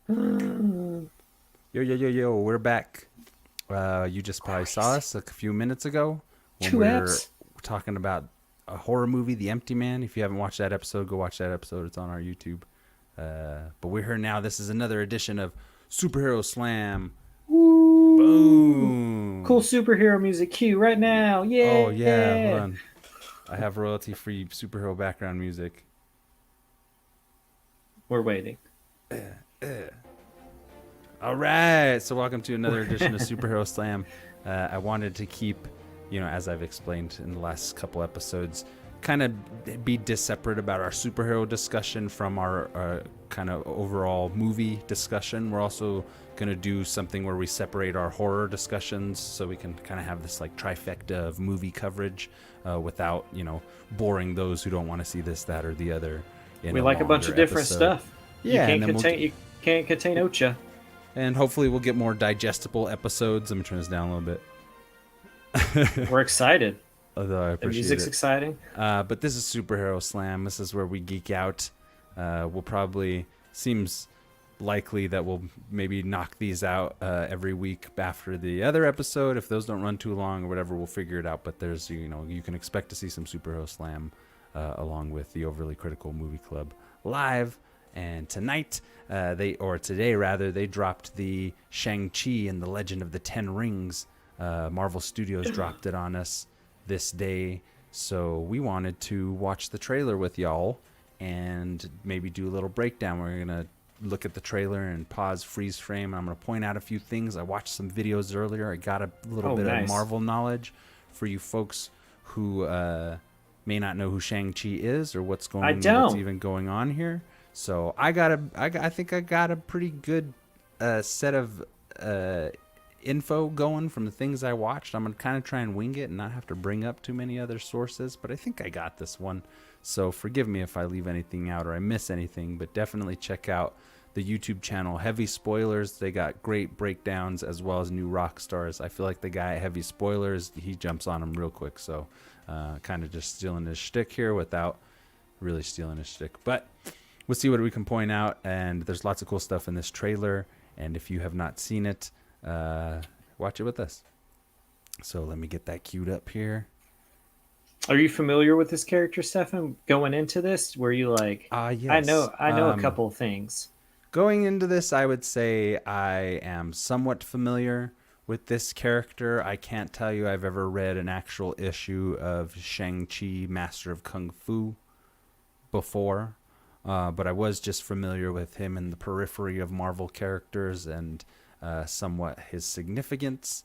Yo, we're back. You just probably saw us a few minutes ago when Two we were apps. talking about a horror movie, The Empty Man. If you haven't watched that episode, go watch that episode. It's on our YouTube. But we're here now. This is another edition of Superhero Slam. Woo! Cool Boom. superhero music cue right now. Oh, yeah. Hold Yeah. on. I have royalty free superhero background music. We're waiting. All right. So, welcome to another edition of Superhero Slam. I wanted to keep, as I've explained in the last couple episodes, kind of be separate about our superhero discussion from our kind of overall movie discussion. We're also going to do something where we separate our horror discussions so we can kind of have this like trifecta of movie coverage without, boring those who don't want to see this, that, or the other in We a like a bunch longer of different episode. stuff. You Yeah, and can't then contain you can't contain Ocha. and hopefully we'll get more digestible episodes. Let me turn this down a little bit. We're excited. Although I The appreciate music's it. exciting. But this is Superhero Slam. This is where we geek out. We'll probably, seems likely that we'll maybe knock these out every week after the other episode. If those don't run too long or whatever, we'll figure it out. But there's, you can expect to see some Superhero Slam along with the Overly Critical Movie Club live. And tonight, today rather, they dropped the Shang-Chi and the Legend of the Ten Rings. Marvel Studios dropped it on us this day, so we wanted to watch the trailer with y'all and maybe do a little breakdown. We're gonna look at the trailer and pause, freeze frame. I'm gonna point out a few things. I watched some videos earlier. I got a little Oh, bit of nice. Marvel knowledge for you folks who may not know who Shang-Chi is or what's I what's don't. even going on here. So I think I got a pretty good set of info going from the things I watched. I'm gonna kind of try and wing it and not have to bring up too many other sources, but I think I got this one. So forgive me if I leave anything out or I miss anything, but definitely check out the YouTube channel Heavy Spoilers. They got great breakdowns as well as new rock stars. I feel like the guy at Heavy Spoilers, he jumps on them real quick. So kind of just stealing his shtick here without really stealing his shtick. But we'll see what we can point out. And there's lots of cool stuff in this trailer. And if you have not seen it, watch it with us. So let me get that queued up here. Are you familiar with this character, Stefan? Going into this, were you like, Yes. I know a couple of things. Going into this, I would say I am somewhat familiar with this character. I can't tell you I've ever read an actual issue of Shang-Chi, Master of Kung Fu before. But I was just familiar with him in the periphery of Marvel characters and somewhat his significance.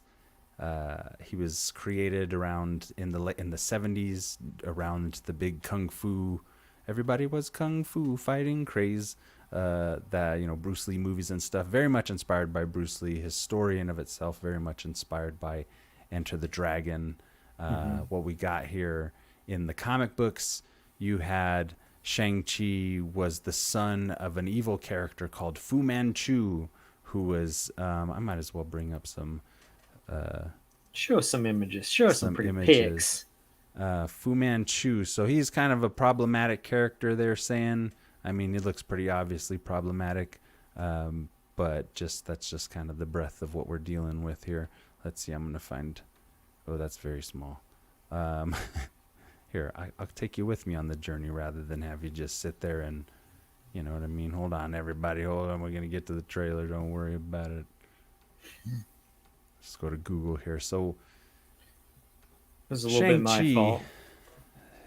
He was created around in the 70s around the big kung fu. Everybody was kung fu fighting craze. That Bruce Lee movies and stuff. Very much inspired by Bruce Lee. His story in of itself very much inspired by Enter the Dragon. What we got here in the comic books, you had Shang-Chi was the son of an evil character called Fu Manchu, who was I might as well bring up Show us some images. Show us some some pretty images. pics. Fu Manchu. So he's kind of a problematic character. They're saying. I mean, it looks pretty obviously problematic, but that's just kind of the breadth of what we're dealing with here. Let's see. I'm gonna find. Oh, that's very small. Um, Here, I'll take you with me on the journey rather than have you just sit there and, you know what I mean. Hold on, everybody. Hold on. We're gonna get to the trailer. Don't worry about it. Let's go to Google here. So This is a little bit my Shang-Chi. fault.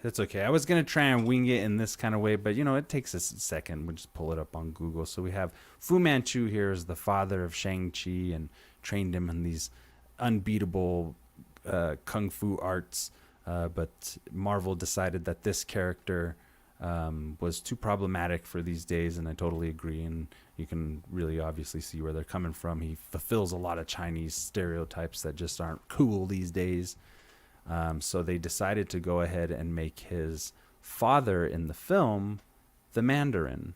That's okay. I was gonna try and wing it in this kind of way, but it takes us a second. We'll just pull it up on Google. So we have Fu Manchu here is the father of Shang-Chi and trained him in these unbeatable kung fu arts. But Marvel decided that this character was too problematic for these days, and I totally agree. And you can really obviously see where they're coming from. He fulfills a lot of Chinese stereotypes that just aren't cool these days. So they decided to go ahead and make his father in the film the Mandarin.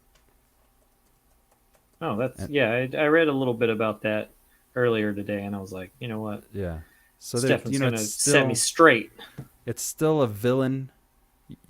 Oh, that's And, yeah. I read a little bit about that earlier today, and I was like, you know what? yeah. So there, Stefan's it's gonna set me still straight. it's still a villain.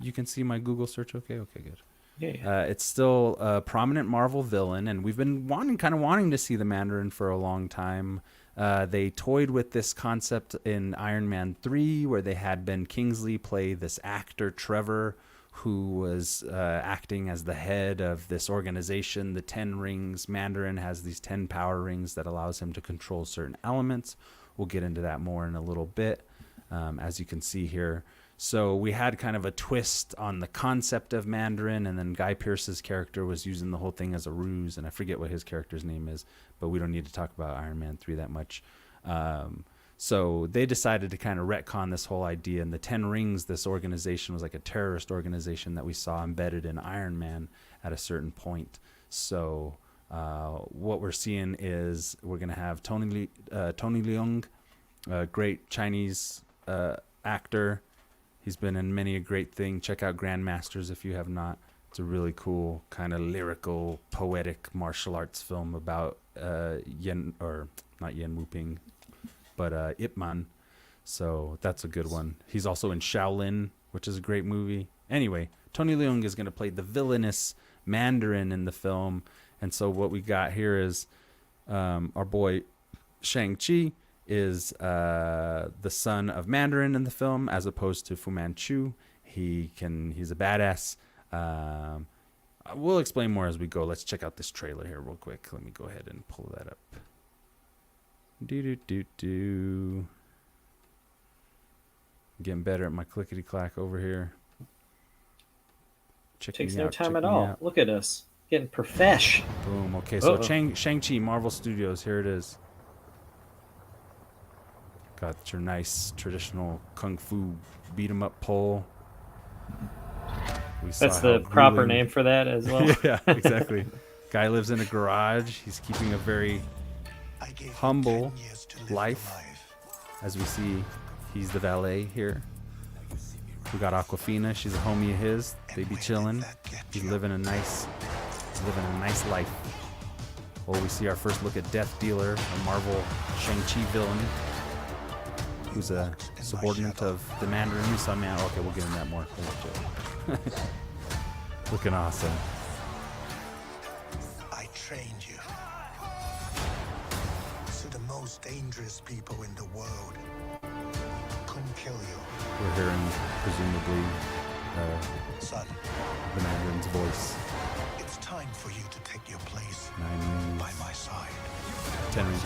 You can see my Google search. Okay, good. Yeah. It's still a prominent Marvel villain, and we've been wanting to see the Mandarin for a long time. They toyed with this concept in Iron Man 3, where they had Ben Kingsley play this actor, Trevor, who was acting as the head of this organization, the 10 Rings. Mandarin has these 10 power rings that allows him to control certain elements. We'll get into that more in a little bit, as you can see here. So we had kind of a twist on the concept of Mandarin, and then Guy Pearce's character was using the whole thing as a ruse, and I forget what his character's name is, but we don't need to talk about Iron Man 3 that much. So they decided to kind of retcon this whole idea, and the 10 Rings, this organization, was like a terrorist organization that we saw embedded in Iron Man at a certain point. So what we're seeing is we're going to have Tony Leung, a great Chinese actor. He's been in many a great thing. Check out Grandmasters if you have not. It's a really cool, kind of lyrical, poetic martial arts film about not Yen Wuping, but Ip Man. So that's a good one. He's also in Shaolin, which is a great movie. Anyway, Tony Leung is going to play the villainous Mandarin in the film. And so what we got here is our boy Shang-Chi is the son of Mandarin in the film, as opposed to Fu Manchu. He's a badass. We'll explain more as we go. Let's check out this trailer here real quick. Let me go ahead and pull that up. Getting better at my clickety clack over here. Takes no time at all. Look at us getting profesh. Boom. Okay, so Shang-Chi, Marvel Studios. Here it is. Got your nice traditional kung fu beat 'em up pole. That's the proper name for that as well. Yeah, exactly. Guy lives in a garage. He's keeping a very humble life. As we see, he's the valet here. We got Aquafina. She's a homie of his. They be chilling. He's living a nice life. Well, we see our first look at Death Dealer, a Marvel Shang-Chi villain, who's a subordinate of the Mandarin. We saw man. Okay, we'll get into that more. Looking awesome. I trained you. So the most dangerous people in the world couldn't kill you. We're hearing presumably Son, the Mandarin's voice. it's time for you to take your place 9 rings. by my side. 10 rings.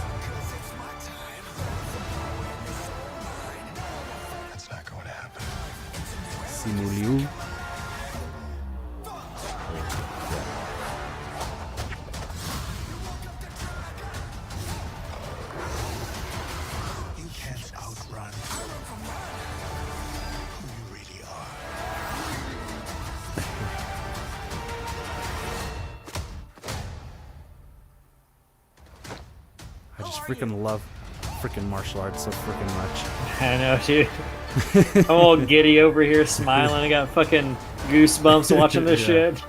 That's not going to happen. Simu Liu. You can't outrun who you really are. I just freaking love freaking martial arts so freaking much. I know, dude. I'm all giddy over here smiling. I got fucking goosebumps watching this shit.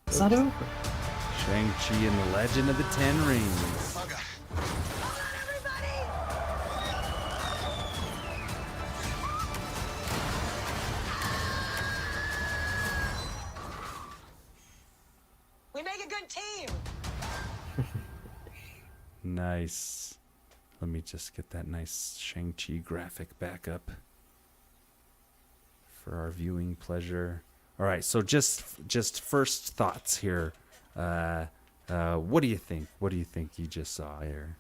It's not over. Shang-Chi and the Legend of the Ten Rings. We make a good team. Nice. Let me just get that nice Shang-Chi graphic back up for our viewing pleasure. All right, so just first thoughts here. What do you think? What do you think you just saw here?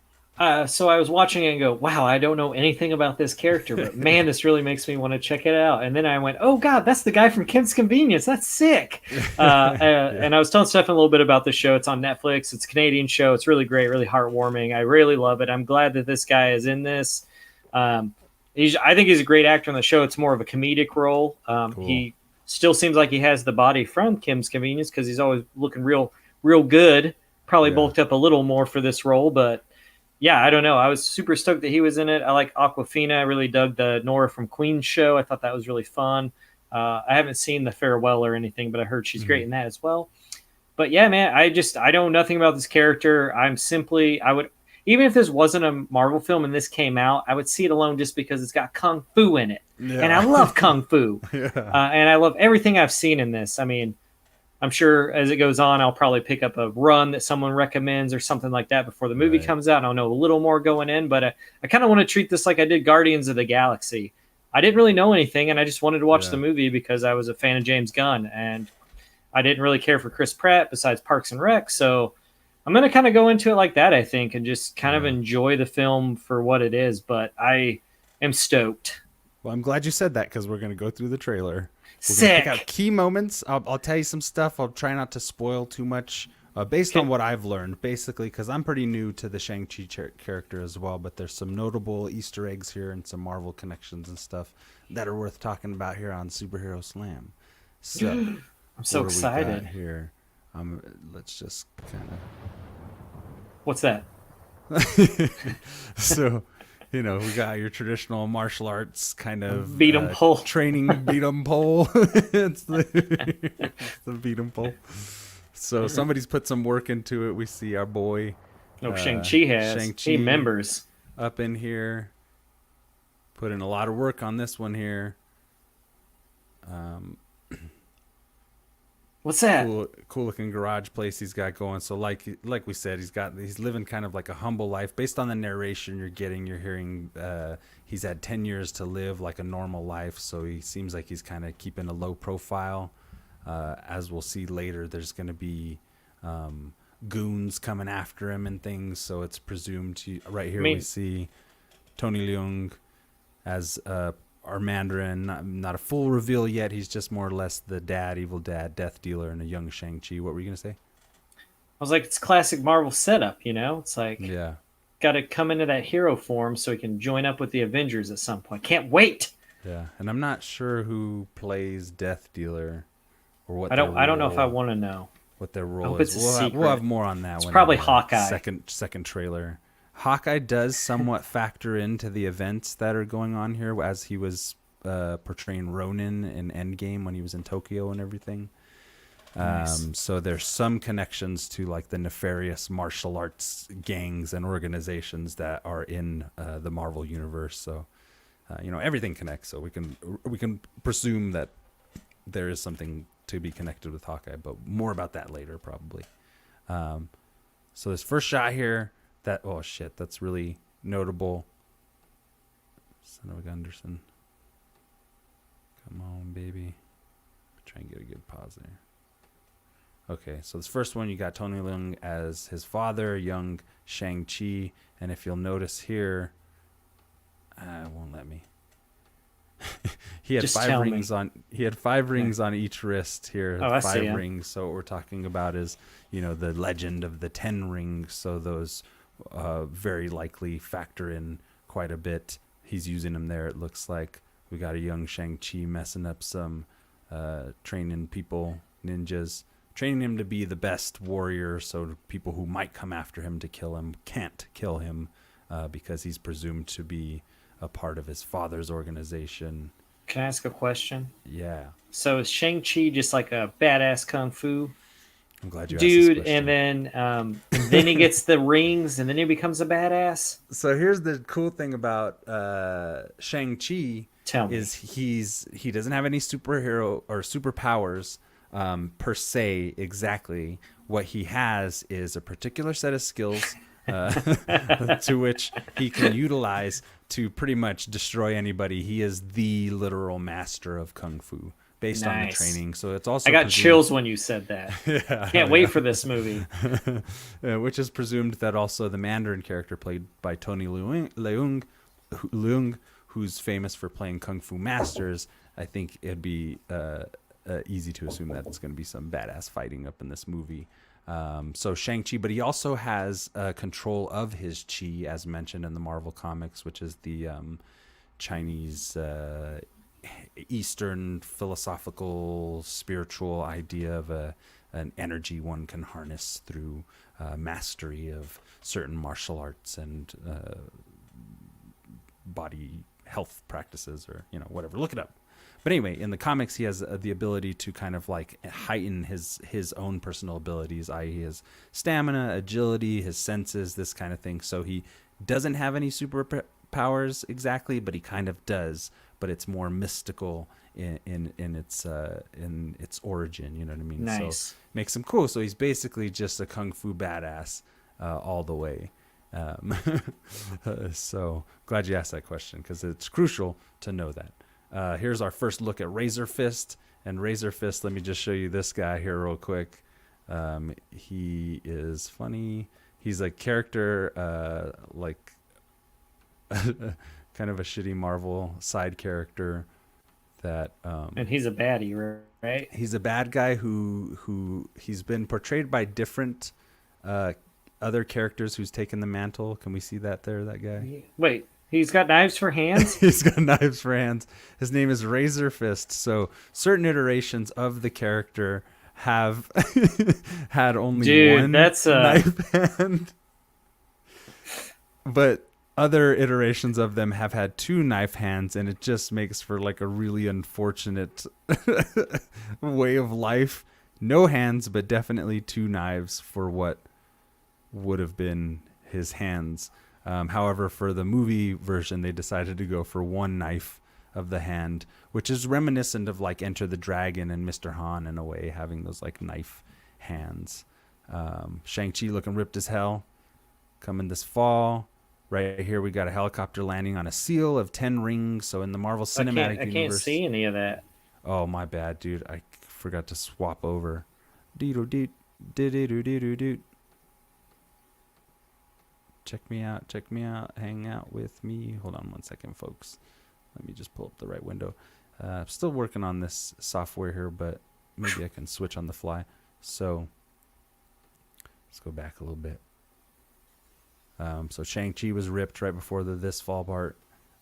So I was watching it and go, wow, I don't know anything about this character, but man, this really makes me want to check it out. And then I went, oh God, that's the guy from Kim's Convenience. That's sick. And I was telling Stefan a little bit about the show. It's on Netflix. It's a Canadian show. It's really great, really heartwarming. I really love it. I'm glad that this guy is in this. I think he's a great actor on the show. It's more of a comedic role. Cool. He still seems like he has the body from Kim's Convenience because he's always looking real good. Probably bulked up a little more for this role, but yeah, I don't know. I was super stoked that he was in it. I like Aquafina. I really dug the Nora from Queen's show. I thought that was really fun. I haven't seen The Farewell or anything, but I heard she's great in that as well. But yeah, man, I know nothing about this character. Even if this wasn't a Marvel film and this came out, I would see it alone just because it's got Kung Fu in it. Yeah. And I love Kung Fu. And I love everything I've seen in this. I mean, I'm sure as it goes on, I'll probably pick up a run that someone recommends or something like that before the movie comes out. I'll know a little more going in, but I kind of want to treat this like I did Guardians of the Galaxy. I didn't really know anything, and I just wanted to watch the movie because I was a fan of James Gunn, and I didn't really care for Chris Pratt besides Parks and Rec, so I'm going to kind of go into it like that, I think, and just kind of enjoy the film for what it is, but I am stoked. Well, I'm glad you said that because we're going to go through the trailer. We're going Sick. to pick out key moments. I'll tell you some stuff. I'll try not to spoil too much based on what I've learned, basically, because I'm pretty new to the Shang-Chi character as well, but there's some notable Easter eggs here and some Marvel connections and stuff that are worth talking about here on Superhero Slam. So I'm so excited. Here, let's just kind of... What's that? So... You know, we got your traditional martial arts kind of beat 'em pole training, beat 'em pole. It's the beat 'em pole. So somebody's put some work into it. We see our boy. Shang-Chi has. Shang-Chi He members. up in here. Put in a lot of work on this one here. What's that? Cool looking garage place he's got going. So like we said, he's living kind of like a humble life. Based on the narration you're hearing he's had 10 years to live like a normal life. So he seems like he's kind of keeping a low profile. As we'll see later, there's going to be goons coming after him and things. So it's presumed right here we see Tony Leung as our Mandarin, not a full reveal yet. He's just more or less the evil dad, death dealer, and a young Shang-Chi. What were you going to say? I was like, it's classic Marvel setup, you know? It's like, got to come into that hero form so he can join up with the Avengers at some point. Can't wait! Yeah, and I'm not sure who plays Death Dealer or what. I don't know if I want to know what their role is. We'll have more on that. It's probably Hawkeye. Second trailer. Hawkeye does somewhat factor into the events that are going on here, as he was portraying Ronin in Endgame when he was in Tokyo and everything. Nice. So there's some connections to like the nefarious martial arts gangs and organizations that are in the Marvel universe. So everything connects. So we can presume that there is something to be connected with Hawkeye, but more about that later probably. So this first shot here. That's really notable. Son of a Gunderson. Come on, baby. Try and get a good pause there. Okay, so this first one, you got Tony Leung as his father, young Shang-Chi. And if you'll notice here, it won't let me. He had five rings on each wrist here. Oh, I five see rings. So what we're talking about is, the legend of the 10 rings. So those very likely factor in quite a bit. He's using them there. It looks like we got a young Shang-Chi messing up some training people, ninjas, training him to be the best warrior. So people who might come after him to kill him can't kill him because he's presumed to be a part of his father's organization. Can I ask a question? Yeah. So is Shang-Chi just like a badass kung fu I'm glad you asked this dude, question. and then he gets the rings, and then he becomes a badass? So here's the cool thing about Shang-Chi is he doesn't have any superhero or superpowers per se exactly. What he has is a particular set of skills to which he can utilize to pretty much destroy anybody. He is the literal master of kung fu based on the training. So it's also I got chills when you said that. Can't wait for this movie. Which is presumed that also the Mandarin character played by Tony Leung, who's famous for playing kung fu masters. I think it'd be easy to assume that it's going to be some badass fighting up in this movie. So Shang-Chi, but he also has control of his chi, as mentioned in the Marvel comics, which is the Chinese Eastern philosophical spiritual idea of an energy one can harness through mastery of certain martial arts and body health practices, or whatever. Look it up. But anyway, in the comics, he has the ability to kind of like heighten his own personal abilities, i.e. his stamina, agility, his senses, this kind of thing. So he doesn't have any superpowers exactly, but he kind of does. But it's more mystical in its origin. You know what I mean? Nice. So makes him cool. So he's basically just a kung fu badass all the way. So glad you asked that question because it's crucial to know that. Here's our first look at Razerfist. And Razerfist, let me just show you this guy here real quick. He is funny. He's a character like kind of a shitty Marvel side character that And he's a baddie, right? he's a bad guy who he's been portrayed by different other characters who's taken the mantle. Can we see that there, that guy? Wait, he's got knives for hands? He's got knives for hands. His name is Razerfist. So certain iterations of the character have had only one that's knife hand. But other iterations of them have had two knife hands, and it just makes for like a really unfortunate way of life. No hands, but definitely two knives for what would have been his hands. However, for the movie version, they decided to go for one knife of the hand, which is reminiscent of like Enter the Dragon and Mr. Han in a way, having those like knife hands. Shang-Chi looking ripped as hell, coming this fall. Right here, we got a helicopter landing on a seal of 10 rings. So in the Marvel Cinematic I Universe, can't see any of that. Oh, my bad, dude. I forgot to swap over. Dee-doo-dee-doo-doo-doo-doo. Check me out. Hang out with me. Hold on one second, folks. Let me just pull up the right window. Still working on this software here, but maybe I can switch on the fly. So let's go back a little bit. So Shang-Chi was ripped right before the this fall part.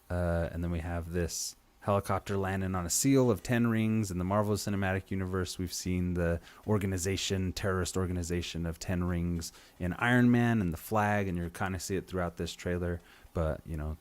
And then we have this helicopter landing on a seal of 10 rings. In the Marvel Cinematic Universe, we've seen the terrorist organization of 10 rings in Iron Man and the flag, and you kind of see it throughout this trailer. But, you know,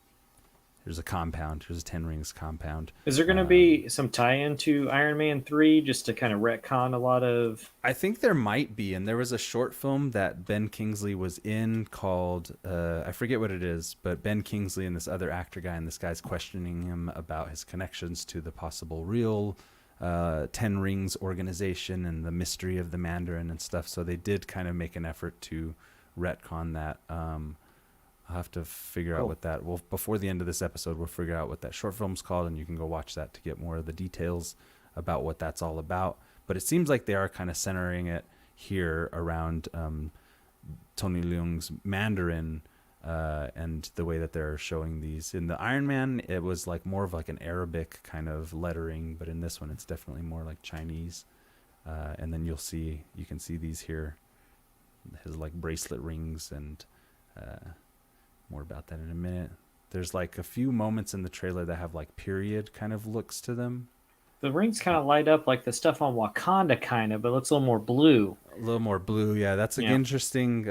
there's a compound. There's a 10 rings compound. Is there going to be some tie-in to Iron Man 3 just to kind of retcon a lot of... I think there might be, and there was a short film that Ben Kingsley was in called, I forget what it is, but Ben Kingsley and this other actor guy, and this guy's questioning him about his connections to the possible real 10 Rings organization and the mystery of the Mandarin and stuff. So they did kind of make an effort to retcon that. I'll have to figure out what that... Well, before the end of this episode, we'll figure out what that short film's called, and you can go watch that to get more of the details about what that's all about. But it seems like they are kind of centering it here around Tony Leung's Mandarin and the way that they're showing these. In the Iron Man, it was like more of like an Arabic kind of lettering, but in this one, it's definitely more like Chinese. And then you can see these here, his like bracelet rings, and more about that in a minute. There's like a few moments in the trailer that have like period kind of looks to them. The rings kind of light up like the stuff on Wakanda, kind of, but it looks a little more blue. A little more blue, yeah. That's an interesting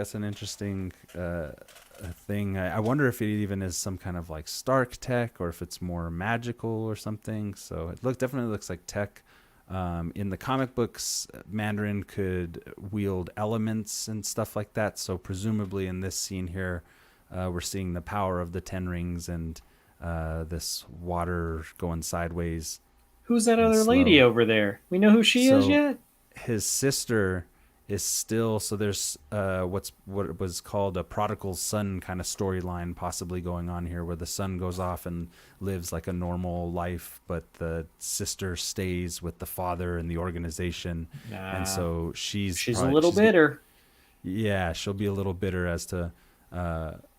thing. I wonder if it even is some kind of like Stark tech, or if it's more magical or something. So it definitely looks like tech. In the comic books, Mandarin could wield elements and stuff like that. So presumably in this scene here, we're seeing the power of the 10 rings and this water going sideways. Who's that other lady over there? We know who she is yet? His sister is still... So there's what was called a prodigal son kind of storyline possibly going on here, where the son goes off and lives like a normal life, but the sister stays with the father and the organization. And so she's a little bitter. Yeah, she'll be a little bitter as to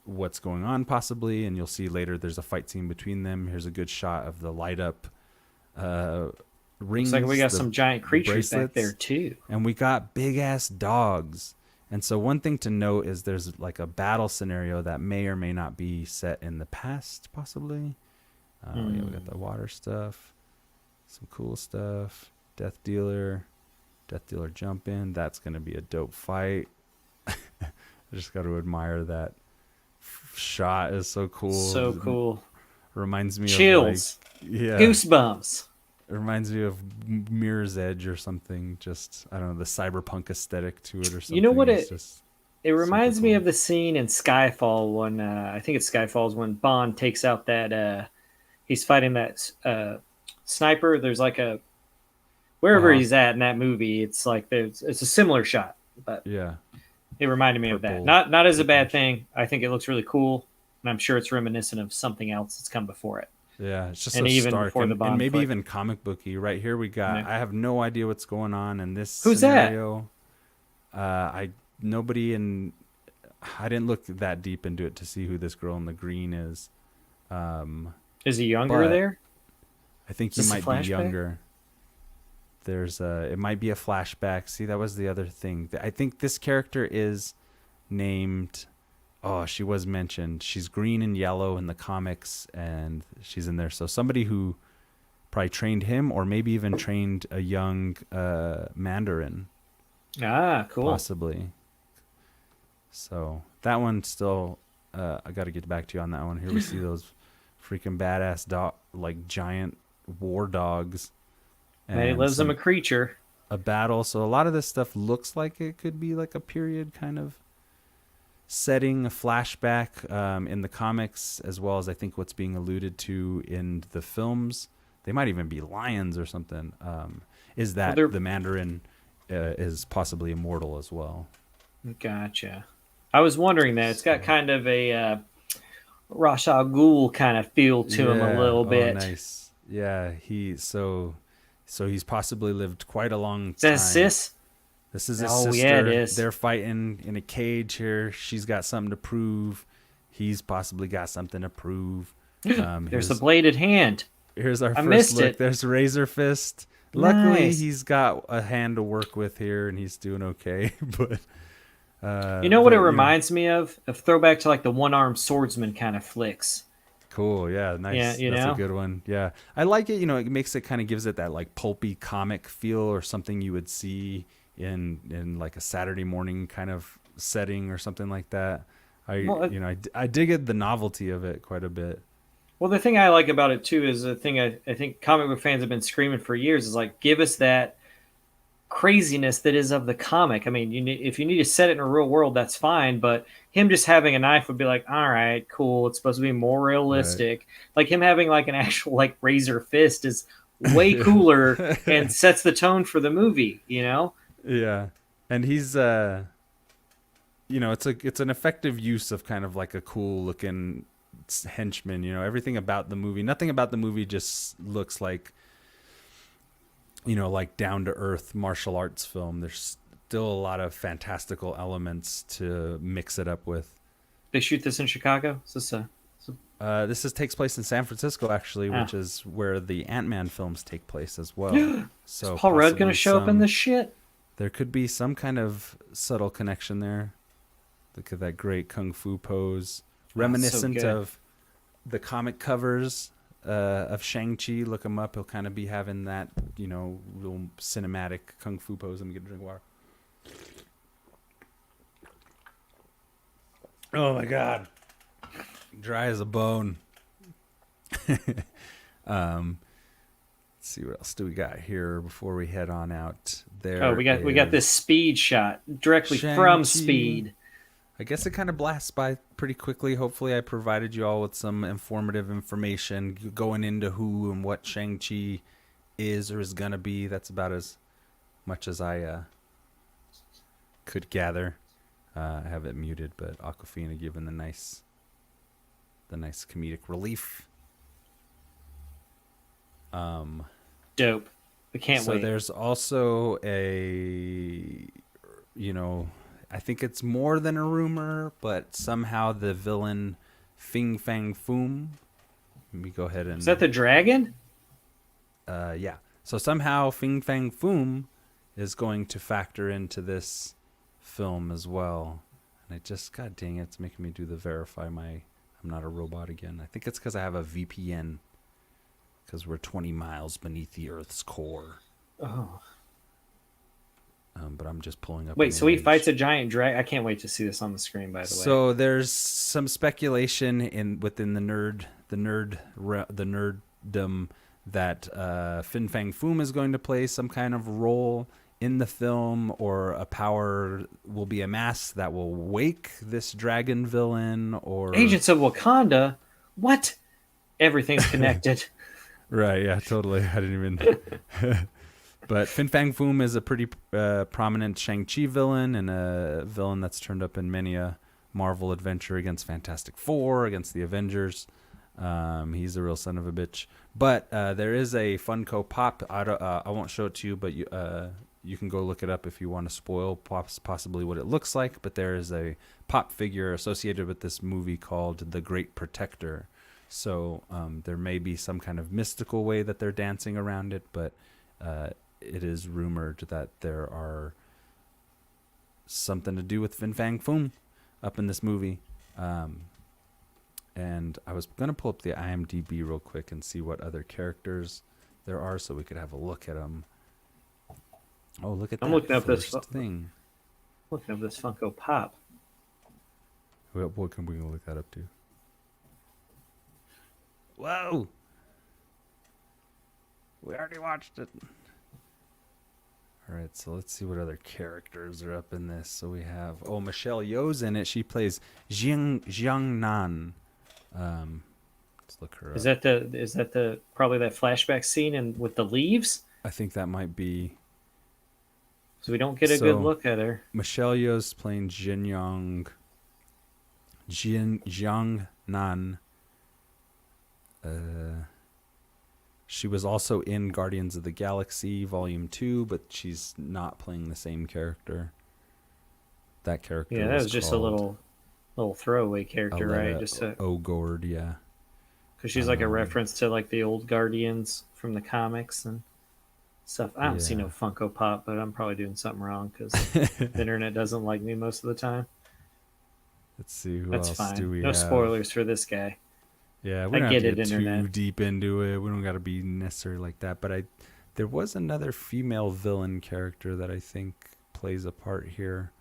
what's going on possibly, and you'll see later there's a fight scene between them. Here's a good shot of the light up rings. Looks like we got some giant creatures back there too, and we got big ass dogs. And so one thing to note is there's like a battle scenario that may or may not be set in the past, possibly. Yeah, we got the water stuff, some cool stuff. Death Dealer jump in. That's gonna be a dope fight. I just got to admire that shot. Is so cool. So cool. Reminds me chills. Of like, yeah, goosebumps. It reminds me of Mirror's Edge or something. Just, I don't know, the cyberpunk aesthetic to it or something. You know what it reminds me of the scene in Skyfall when I think it's Skyfall's when Bond takes out that he's fighting that sniper. There's like a wherever Uh-huh. he's at in that movie. It's like it's a similar shot, but Yeah. it reminded me of that. Purple. Not as a bad Purplish. thing. I think it looks really cool, and I'm sure it's reminiscent of something else that's come before it, Yeah, it's just and so even stark before the and Bond maybe flick. even comic booky. Right here we got Yeah. I have no idea what's going on in this Who's that? scenario. I nobody in I didn't look that deep into it to see who this girl in the green is. Is he younger But- there? I think Is he this a might be flashback? younger. It might be a flashback. See, that was the other thing. I think this character is named. Oh, she was mentioned. She's green and yellow in the comics, and she's in there. So somebody who probably trained him, or maybe even trained a young Mandarin, Ah, cool. possibly. So that one still. I got to get back to you on that one. Here we see those freaking badass like giant war dogs. Matty lives him a creature. a battle. So a lot of this stuff looks like it could be like a period kind of setting, a flashback in the comics, as well as I think what's being alluded to in the films. They might even be lions or something. Is that the Mandarin is possibly immortal as well? Gotcha. I was wondering that. It's got kind of a Ra's al Ghul kind of feel to him a little bit. Oh, nice. Yeah, so he's possibly lived quite a long Is time. that Sis? This is his Oh, sister. yeah, it is. They're fighting in a cage here. She's got something to prove. He's possibly got something to prove. There's the bladed hand. Here's our I first missed look. it. There's Razerfist. Luckily, Nice. he's got a hand to work with here, and he's doing okay. But You know what it reminds me of? A throwback to like the one-armed swordsman kind of flicks. Cool, yeah, nice. Yeah, you That's know? a good one. Yeah, I like it. You know, it makes it kind of gives it that like pulpy comic feel, or something you would see in like a Saturday morning kind of setting or something like that. I dig it, the novelty of it quite a bit. Well, the thing I like about it too is the thing I think comic book fans have been screaming for years is like, give us that craziness that is of the comic. I mean, if you need to set it in a real world, that's fine. But him just having a knife would be like, all right, cool. It's supposed to be more realistic. Like him having like an actual like razor fist is way cooler and sets the tone for the movie. You know? Yeah, and he's it's an effective use of kind of like a cool looking henchman. You know, everything about the movie, nothing about the movie just looks like, like down to earth martial arts film. There's still a lot of fantastical elements to mix it up with. They shoot this in Chicago. Is this Takes place in San Francisco, actually, which is where the Ant-Man films take place as well. So Paul Rudd going possibly to show up in this shit? There could be some kind of subtle connection there. Look at that great kung fu pose, reminiscent of the comic covers of Shang-Chi. Look him up. He'll kind of be having that, real cinematic kung fu pose. Let me get a drink of water. Oh my God. Dry as a bone. Let's see what else do we got here before we head on out. We got this speed shot directly Shang-Chi. from Speed. I guess it kind of blasts by pretty quickly. Hopefully I provided you all with some informative information going into who and what Shang-Chi is or is going to be. That's about as much as I could gather. I have it muted, but Aquafina giving the nice comedic relief. Dope. I can't wait. So there's also I think it's more than a rumor, but somehow the villain Fing Fang Foom. Let me go ahead and... Is that the dragon? Yeah. So somehow Fing Fang Foom is going to factor into this film as well. And God dang it, it's making me do the verify I'm not a robot again. I think it's because I have a VPN. Because we're 20 miles beneath the Earth's core. Oh. But I'm just pulling up. Wait, so he fights a giant dragon? I can't wait to see this on the screen. By the way, so there's some speculation within the nerddom that Fin Fang Foom is going to play some kind of role in the film, or a power will be amassed that will wake this dragon villain, or Agents of Wakanda. What? Everything's connected. Right, yeah, totally. I didn't even... But Fin Fang Foom is a pretty prominent Shang-Chi villain, and a villain that's turned up in many a Marvel adventure against Fantastic Four, against the Avengers. He's a real son of a bitch. But there is a Funko Pop. I won't show it to you, but you can go look it up if you want to spoil possibly what it looks like. But there is a pop figure associated with this movie called The Great Protector. So there may be some kind of mystical way that they're dancing around it, but it is rumored that there are something to do with Fin Fang Foom up in this movie. And I was going to pull up the IMDb real quick and see what other characters there are so we could have a look at them. Oh, look at that. I'm looking up this thing. Looking up this Funko Pop. What can we look that up to? Whoa! We already watched it. All right, so let's see what other characters are up in this. So we have Michelle Yeoh's in it. She plays Jiang Nan. Let's look her up. Is that the probably that flashback scene and with the leaves? I think that might be. So we don't get a good look at her. Michelle Yeoh's playing Jiang Nan. She was also in Guardians of the Galaxy Volume 2, but she's not playing the same character. That character that was just a little throwaway character, right? Just Ogord, yeah. Because she's like a reference to like the old Guardians from the comics and stuff. I don't see no Funko Pop, but I'm probably doing something wrong because the internet doesn't like me most of the time. Let's see who That's else fine. do we no have. spoilers for this guy. Yeah, we don't I have get to it, get internet. too deep into it. We don't got to be necessarily like that. But there was another female villain character that I think plays a part here.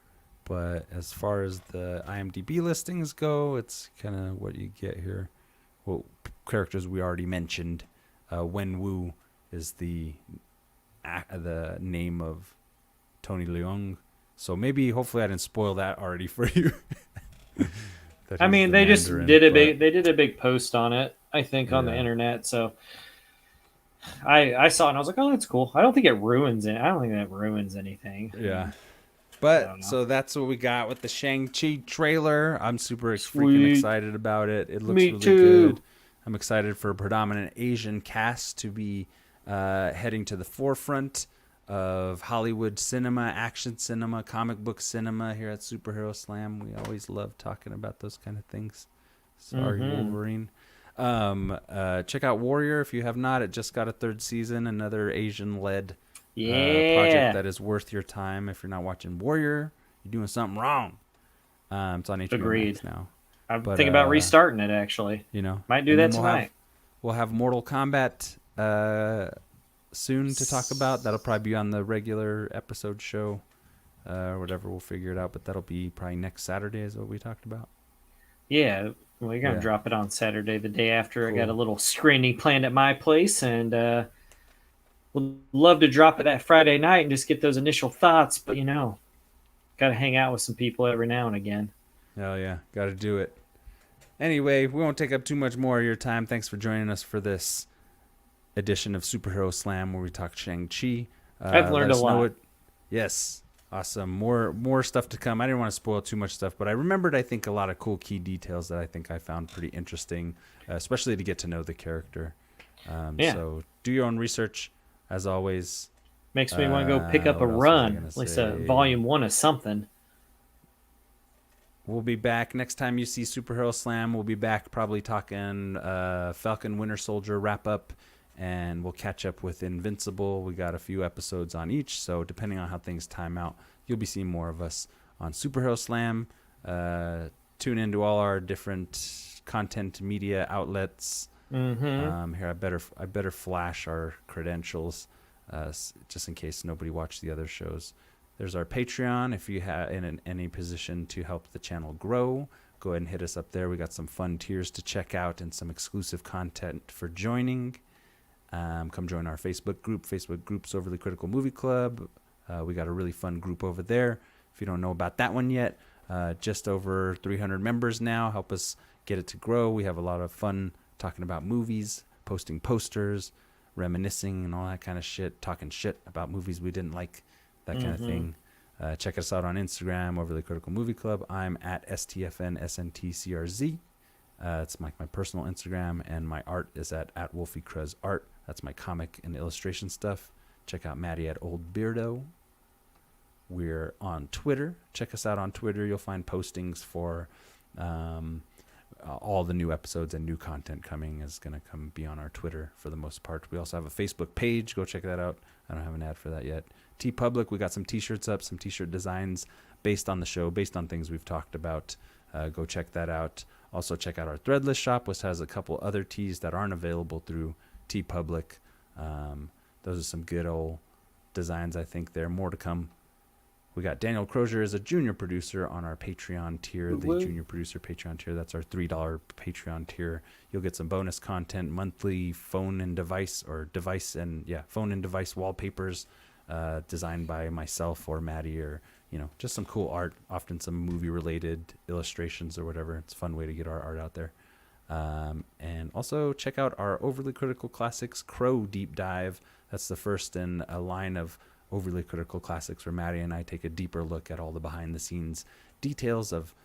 But as far as the IMDb listings go, it's kind of what you get here. Well, characters we already mentioned. Wen Wu is the name of Tony Leung. So maybe, hopefully, I didn't spoil that already for you. I mean, they just did a big post on it, I think, on the internet. So I saw it and I was like, oh, that's cool. I don't think it ruins it. I don't think that ruins anything. Yeah. But so that's what we got with the Shang-Chi trailer. I'm super freaking excited about it. It looks really good. I'm excited for a predominant Asian cast to be heading to the forefront of Hollywood cinema, action cinema, comic book cinema here at Superhero Slam. We always love talking about those kind of things. Sorry, Wolverine. Check out Warrior if you have not. It just got a 3rd season, another Asian-led project that is worth your time. If you're not watching Warrior, you're doing something wrong. It's on HBO Max now. I'm thinking about restarting it, actually. Might do that tonight. We'll have Mortal Kombat soon to talk about. That'll probably be on the regular episode show or whatever. We'll figure it out, but that'll be probably next Saturday is what we talked about. Yeah, we're going to drop it on Saturday, the day after. Cool. I got a little screening planned at my place, and would love to drop it that Friday night and just get those initial thoughts, but got to hang out with some people every now and again. Hell yeah, got to do it. Anyway, we won't take up too much more of your time. Thanks for joining us for this edition of Superhero Slam where we talk Shang-Chi. I've learned a lot. Yes, awesome. More stuff to come. I didn't want to spoil too much stuff, but I remembered, I think, a lot of cool key details that I think I found pretty interesting, especially to get to know the character. So do your own research, as always. Makes me want to go pick up a run, at least a volume 1 of something. We'll be back next time you see Superhero Slam. We'll be back probably talking Falcon Winter Soldier wrap up, and we'll catch up with Invincible. We got a few episodes on each, so depending on how things time out, you'll be seeing more of us on Superhero Slam. Tune into all our different content media outlets. Here, I better flash our credentials just in case nobody watched the other shows. There's our Patreon. If you have in any position to help the channel grow, go ahead and hit us up there. We got some fun tiers to check out and some exclusive content for joining. Come join our Facebook group. Facebook group's Overly Critical Movie Club. We got a really fun group over there. If you don't know about that one yet, just over 300 members now. Help us get it to grow. We have a lot of fun talking about movies, posting posters, reminiscing and all that kind of shit, talking shit about movies we didn't like, that kind of thing. Check us out on Instagram, Overly Critical Movie Club. I'm at STFNSNTCRZ. It's my personal Instagram, and my art is at Wolfie Cruz Art. That's my comic and illustration stuff. Check out Matty at Old Beardo. We're on Twitter. Check us out on Twitter. You'll find postings for all the new episodes and new content coming is going to come be on our Twitter for the most part. We also have a Facebook page. Go check that out. I don't have an ad for that yet. TeePublic, we got some t-shirts up, some t-shirt designs based on the show, based on things we've talked about. Go check that out. Also check out our Threadless shop, which has a couple other tees that aren't available through TeePublic. Those are some good old designs, I think. There more to come. We got Daniel Crozier as a junior producer on our Patreon tier, the junior producer Patreon tier. That's our $3 Patreon tier. You'll get some bonus content, monthly phone and device wallpapers designed by myself or Matty, or just some cool art, often some movie related illustrations or whatever. It's a fun way to get our art out there. And also check out our Overly Critical Classics Crow deep dive. That's the first in a line of Overly Critical Classics where Matty and I take a deeper look at all the behind the scenes details of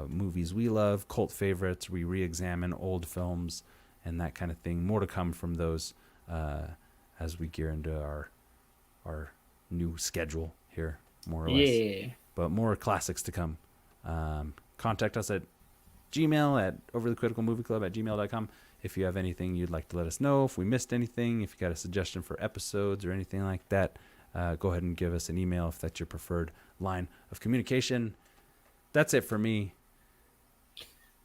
movies we love, cult favorites. We re-examine old films and that kind of thing. More to come from those as we gear into our new schedule here, more or less. But more classics to come. Contact us at Gmail at overlycriticalmovieclub@gmail.com if you have anything you'd like to let us know. If we missed anything, if you got a suggestion for episodes or anything like that, go ahead and give us an email if that's your preferred line of communication. That's it for me.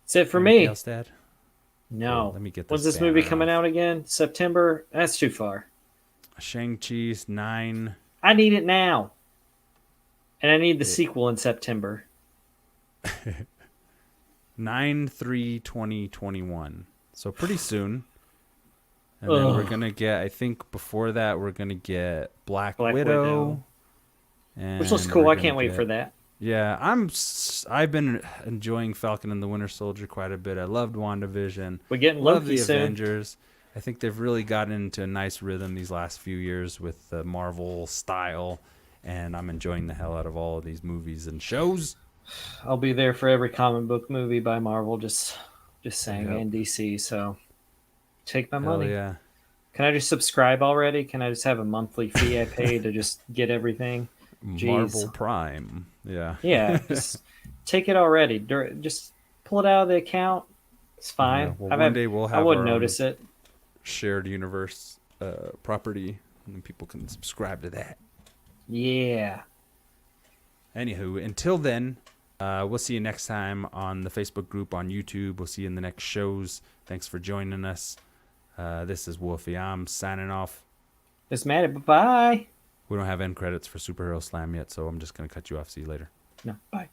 That's it for me. Else, Dad? No. Let me get this. When's this movie coming out again? September? That's too far. Shang-Chi's 9. I need it now. And I need the sequel in September. 9/3/2021. So pretty soon. And then we're going to get, I think before that, we're going to get Black Widow. And which looks cool. I can't wait for that. Yeah, I've been enjoying Falcon and the Winter Soldier quite a bit. I loved WandaVision. We're getting Love Loki the soon. Avengers. I think they've really gotten into a nice rhythm these last few years with the Marvel style, and I'm enjoying the hell out of all of these movies and shows. I'll be there for every comic book movie by Marvel, just saying, and DC, so take my money. Yeah. Can I just subscribe already? Can I just have a monthly fee I pay to just get everything? Jeez. Marvel Prime. Yeah. Yeah, just take it already. Just pull it out of the account. It's fine. Yeah, well, one day we'll have I wouldn't our notice it. Shared universe property, and people can subscribe to that. Yeah. Anywho, until then, we'll see you next time on the Facebook group, on YouTube. We'll see you in the next shows. Thanks for joining us. This is Wolfie. I'm signing off. It's Matty. Bye-bye. We don't have end credits for Superhero Slam yet, so I'm just going to cut you off. See you later. No, bye.